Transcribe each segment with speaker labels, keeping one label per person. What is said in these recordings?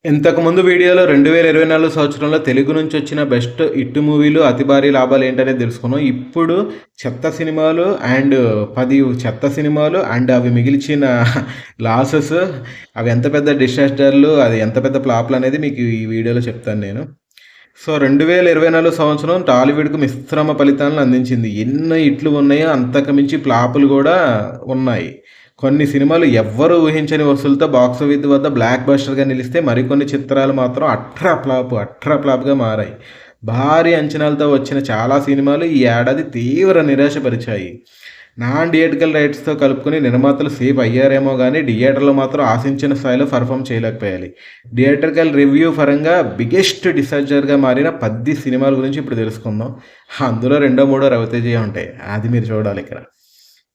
Speaker 1: ఇంతకుముందు వీడియోలో 2024 సంవత్సరంలో తెలుగు నుంచి వచ్చిన బెస్ట్ హిట్ మూవీలు, అతి భారీ లాభాలు ఏంటనేది తెలుసుకున్నాం. ఇప్పుడు చెత్త సినిమాలు అండ్ 10 చెత్త సినిమాలు అండ్ అవి మిగిల్చిన లాసెస్, అవి ఎంత పెద్ద డిసాస్టర్లు, అది ఎంత పెద్ద ఫ్లాప్లు అనేది మీకు ఈ వీడియోలో చెప్తాను నేను. సో 2024 సంవత్సరం టాలీవుడ్కు మిశ్రమ ఫలితాలను అందించింది. ఎన్ని హిట్లు ఉన్నాయో అంతకు మించి ఫ్లాపులు కూడా ఉన్నాయి. కొన్ని సినిమాలు ఎవ్వరూ ఊహించని వసూలుతో బాక్సాఫీస్ వద్ద బ్లాక్ బస్టర్గా నిలిస్తే మరికొన్ని చిత్రాలు మాత్రం అట్రా ఫ్లాప్గా మారాయి. భారీ అంచనాలతో వచ్చిన చాలా సినిమాలు ఈ ఏడాది తీవ్ర నిరాశపరిచాయి. నాన్ థియేటికల్ రైట్స్తో కలుపుకొని నిర్మాతలు సేఫ్ అయ్యారేమో కానీ థియేటర్లో మాత్రం ఆశించిన స్థాయిలో పర్ఫామ్ చేయలేకపోయాలి. థియేటర్కల్ రివ్యూ పరంగా బిగ్గెస్ట్ డిసాస్టర్గా మారిన 10 సినిమాల గురించి ఇప్పుడు తెలుసుకుందాం. అందులో రెండో మూడో రవితేజ ఉంటాయి, అది మీరు చూడాలి ఇక్కడ.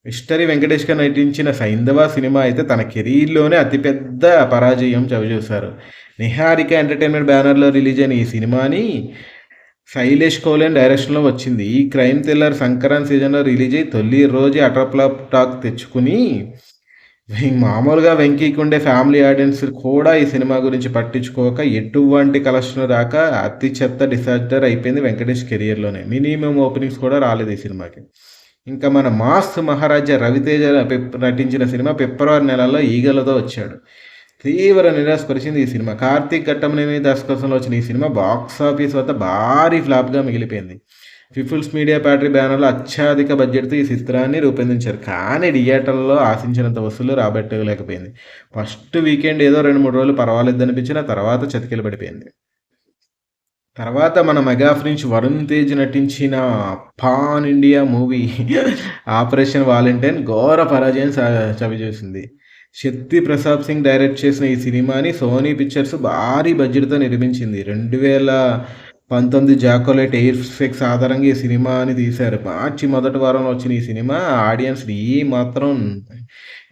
Speaker 1: మిస్టరీ వెంకటేష్గా నటించిన సైంధవ సినిమా అయితే తన కెరీర్లోనే అతిపెద్ద పరాజయం చవిచూశారు. నిహారిక ఎంటర్టైన్మెంట్ బ్యానర్లో రిలీజ్ అయిన ఈ సినిమాని శైలేష్ కోలెన్ డైరెక్షన్లో వచ్చింది. ఈ క్రైమ్ థ్రిల్లర్ సంక్రాంతి సీజన్లో రిలీజ్ అయ్యి తొలి రోజు అటర్ఫ్లాప్ టాక్ తెచ్చుకుని మామూలుగా వెంకీకి ఉండే ఫ్యామిలీ ఆడియన్స్ కూడా ఈ సినిమా గురించి పట్టించుకోక ఎటువంటి కలెక్షన్ రాక అతి చెత్త డిసాస్టర్ అయిపోయింది వెంకటేష్ కెరియర్లోనే. మినిమం ఓపెనింగ్స్ కూడా రాలేదు ఈ సినిమాకి. ఇంకా మన మాస్ మహారాజా రవితేజ నటించిన సినిమా ఫిబ్రవరి నెలలో ఈగలతో వచ్చాడు. తీవ్ర నిరాశపరిచింది ఈ సినిమా. కార్తీక్ ఘట్టమనేని దర్శకత్వంలో వచ్చిన ఈ సినిమా బాక్సాఫీస్ వద్ద భారీ ఫ్లాప్గా మిగిలిపోయింది. పీపుల్స్ మీడియా ప్యాటరీ బ్యానర్లో అత్యధిక బడ్జెట్తో ఈ చిత్రాన్ని రూపొందించారు, కానీ థియేటర్లో ఆశించినంత వసూలు రాబట్టలేకపోయింది. ఫస్ట్ వీకెండ్ ఏదో 2-3 రోజులు పర్వాలేదు అనిపించిన తర్వాత చతికిల పడిపోయింది. తర్వాత మన మెగా ఫ్రెండ్స్ వరుణ్ తేజ్ నటించిన pan India movie operation Valentine ఘోర పరాజయం చవిచూసింది. శక్తి ప్రసాద్ సింగ్ డైరెక్ట్ చేసిన ఈ సినిమాని సోనీ పిక్చర్స్ భారీ బడ్జెట్తో నిర్మించింది. 2019 జాకోలెట్ ఎయిర్ ఎఫెక్ట్స్ ఆధారంగా ఈ సినిమాని తీశారు. మార్చి మొదటి వారంలో వచ్చిన ఈ సినిమా ఆడియన్స్ ఈ మాత్రం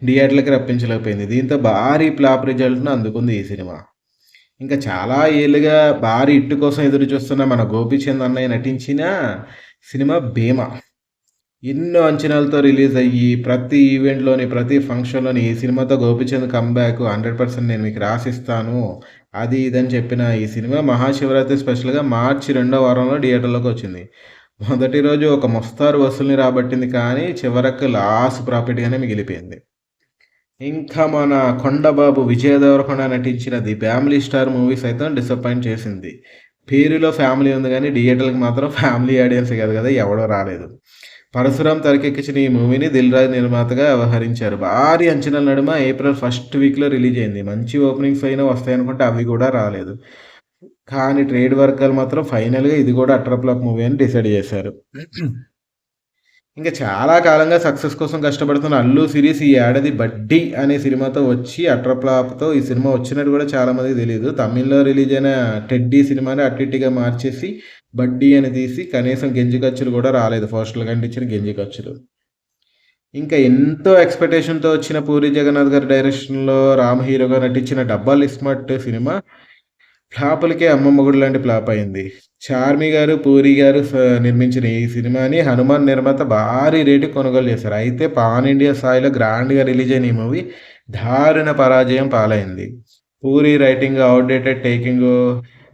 Speaker 1: థియేటర్లకి రప్పించలేకపోయింది. దీంతో భారీ ఫ్లాప్ రిజల్ట్ను అందుకుంది ఈ సినిమా. ఇంకా చాలా ఏళ్ళుగా భారీ హిట్ కోసం ఎదురు చూస్తున్న మన గోపీచంద్ అన్నయ్య నటించిన సినిమా భీమా ఎన్నో అంచనాలతో రిలీజ్ అయ్యి ప్రతి ఈవెంట్లోని ప్రతి ఫంక్షన్లోని ఈ సినిమాతో గోపీచంద్ కంబ్యాక్ 100% నేను మీకు రాసిస్తాను అది ఇదని చెప్పిన ఈ సినిమా మహాశివరాత్రి స్పెషల్గా మార్చి 2వ వారంలో థియేటర్లోకి వచ్చింది. మొదటి రోజు ఒక మోస్తారు వసూల్ని రాబట్టింది, కానీ చివరకు లాస్ ప్రాఫిట్గానే మిగిలిపోయింది. ఇంకా మన కొండబాబు విజయ్ దేవరకొండ నటించిన ది ఫ్యామిలీ స్టార్ మూవీ సైతం డిసప్పాయింట్ చేసింది. పేరులో ఫ్యామిలీ ఉంది కానీ థియేటర్లకు మాత్రం ఫ్యామిలీ ఆడియన్స్ కాదు కదా, ఎవడో రాలేదు. పరశురాం తెరకెక్కించిన ఈ మూవీని దిల్ రాజు నిర్మాతగా వ్యవహరించారు. భారీ అంచనాల నడుమ ఏప్రిల్ ఫస్ట్ వీక్లో రిలీజ్ అయింది. మంచి ఓపెనింగ్స్ అయినా వస్తాయనుకుంటే అవి కూడా రాలేదు. కానీ ట్రేడ్ వర్గాలు మాత్రం ఫైనల్గా ఇది కూడా అటర్ ఫ్లాప్ మూవీ అని డిసైడ్ చేశారు. ఇంకా చాలా కాలంగా సక్సెస్ కోసం కష్టపడుతున్న అల్లు సిరీస్ ఈ ఏడాది బడ్డీ అనే సినిమాతో వచ్చి అట్రప్లాప్తో ఈ సినిమా వచ్చినట్టు కూడా చాలామందికి తెలియదు. తమిళ్లో రిలీజ్ అయిన టెడ్డీ సినిమాని అట్టిగా మార్చేసి బడ్డీ అని తీసి కనీసం గెంజి ఖర్చులు కూడా రాలేదు, పోస్టర్లు కంటించిన గెంజి ఖర్చులు. ఇంకా ఎంతో ఎక్స్పెక్టేషన్తో వచ్చిన పూరి జగన్నాథ్ గారి డైరెక్షన్లో రామ్ హీరోగా నటించిన డబ్బల్ ఇస్మట్ సినిమా ఫ్లాపులకే అమ్మ మొగుడు లాంటి ఫ్లాప్ అయింది. చార్మి గారు పూరి గారు నిర్మించిన ఈ సినిమాని హనుమాన్ నిర్మాత భారీ రేటు కొనుగోలు చేశారు. అయితే పాన్ ఇండియా స్థాయిలో గ్రాండ్గా రిలీజ్ అయిన ఈ మూవీ దారుణ పరాజయం పాలైంది. పూరి రైటింగ్ అవుట్డేటెడ్ టేకింగ్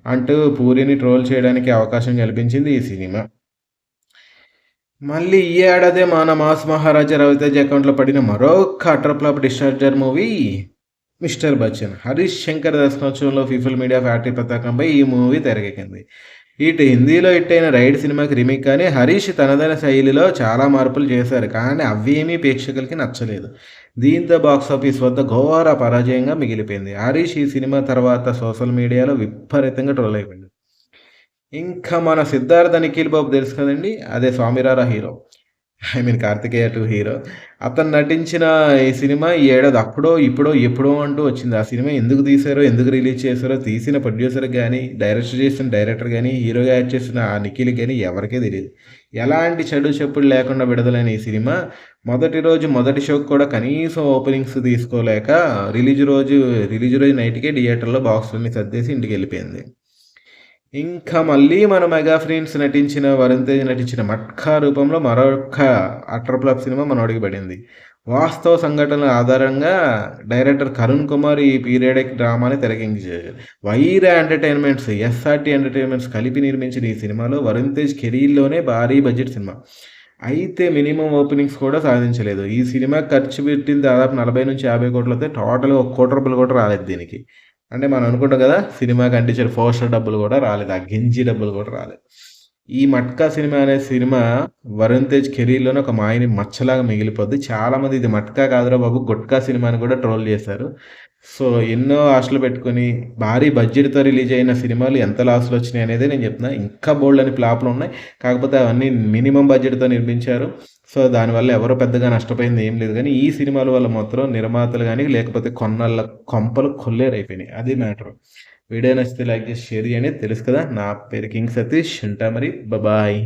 Speaker 1: అంటూ పూరిని ట్రోల్ చేయడానికి అవకాశం కల్పించింది ఈ సినిమా. మళ్ళీ ఈ ఏడాదే మన మాస్ మహారాజా రవితేజ అకౌంట్లో పడిన మరొక అటర్ ఫ్లాప్ డిస్చార్జర్ మూవీ మిస్టర్ బచ్చన్. హరీష్ శంకర్ దర్శకత్వంలో పీపుల్ మీడియా ఫ్యాక్టరీ పతాకంపై ఈ మూవీ తెరకెక్కింది. ఇటు హిందీలో హిట్ అయిన రైడ్ సినిమాకి రీమేక్, కానీ హరీష్ తనదైన శైలిలో చాలా మార్పులు చేశారు, కానీ అవేమీ ప్రేక్షకులకి నచ్చలేదు. దీంతో బాక్సాఫీస్ వద్ద ఘోర పరాజయంగా మిగిలిపోయింది. హరీష్ ఈ సినిమా తర్వాత సోషల్ మీడియాలో విపరీతంగా ట్రోల్ అయిపోయింది. ఇంకా మన సిద్ధార్థ నిఖిల్ బాబు తెలుసు కదండి, అదే స్వామిరారా హీరో, కార్తికేయ 2 హీరో. అతను నటించిన ఈ సినిమా ఈ ఏడాది అప్పుడో ఇప్పుడో ఎప్పుడో అంటూ వచ్చింది. ఆ సినిమా ఎందుకు తీశారో, ఎందుకు రిలీజ్ చేశారో తీసిన ప్రొడ్యూసర్ కానీ, డైరెక్టర్ చేసిన డైరెక్టర్ కానీ, హీరోగా యాడ్ చేసిన ఆ నిఖిల్ కానీ ఎవరికే తెలియదు. ఎలాంటి చెడు చెప్పుడు లేకుండా విడుదలైన ఈ సినిమా మొదటి రోజు మొదటి షోకి కూడా కనీసం ఓపెనింగ్స్ తీసుకోలేక రిలీజ్ రోజు నైట్కే థియేటర్లో బాక్సుల్ని సర్దేసి ఇంటికి వెళ్ళిపోయింది. ఇంకా మళ్ళీ మన మెగా ఫ్రెండ్స్ నటించిన వరుణ్ తేజ్ నటించిన మట్కా రూపంలో మరొక అటర్ ఫ్లాప్ సినిమా మనోడికి పడింది. వాస్తవ సంఘటనల ఆధారంగా డైరెక్టర్ కరుణ్ కుమార్ ఈ పీరియాడిక్ డ్రామాని తెరకెక్కించారు. వైరా ఎంటర్‌టైన్‌మెంట్స్, ఎస్ఆర్‌టి ఎంటర్‌టైన్‌మెంట్స్ కలిపి నిర్మించిన ఈ సినిమాలో వరుణ్ తేజ్ కెరీర్‌లోనే భారీ బడ్జెట్ సినిమా. అయితే మినిమమ్ ఓపెనింగ్స్ కూడా సాధించలేదు. ఈ సినిమాకి ఖర్చు పెట్టింది దాదాపు 40-50 కోట్లయితే టోటల్‌గా రూ. 1,00,00,000 కూడా రాలేదు దీనికి. అంటే మనం అనుకుంటాం కదా! సినిమాకి అంటించిన పోస్టర్ డబ్బులు కూడా రాలేదు. ఆ గెంజి డబ్బులు కూడా రాలేదు. ఈ 'మట్కా' సినిమా అనే సినిమా వరుణ్ తేజ్ కెరీర్‌లోనే ఒక మాయని మచ్చలాగా మిగిలిపోద్ది. చాలామంది ఇది 'మట్కా' కాదురా బాబు 'గుట్కా' సినిమా అని కూడా ట్రోల్ చేశారు. సో, ఎన్నో ఆశలు పెట్టుకొని భారీ బడ్జెట్‌తో రిలీజ్ అయిన సినిమాలు ఎంత లాస్‌లు వచ్చినాయి అనేదే నేను చెప్తున్నా. ఇంకా బోలెడన్ని ఫ్లాపులు ఉన్నాయి. కాకపోతే అవన్నీ మినిమమ్ బడ్జెట్‌తో నిర్మించారు. సో, దానివల్ల ఎవరు పెద్దగా నష్టపోయింది ఏం లేదు గానీ, ఈ సినిమాల వల్ల మాత్రం నిర్మాతలు గాని, లేకపోతే కొన్నాళ్ళ కొంపలు కొల్లేరైపోయినాయి. అది మ్యాటరు. వీడియో నచ్చితే లైక్ చేసి షేర్ చేయండి. తెలుసు కదా! నా పేరు కింగ్ సతీష్. ఉంటా మరి. బాయ్.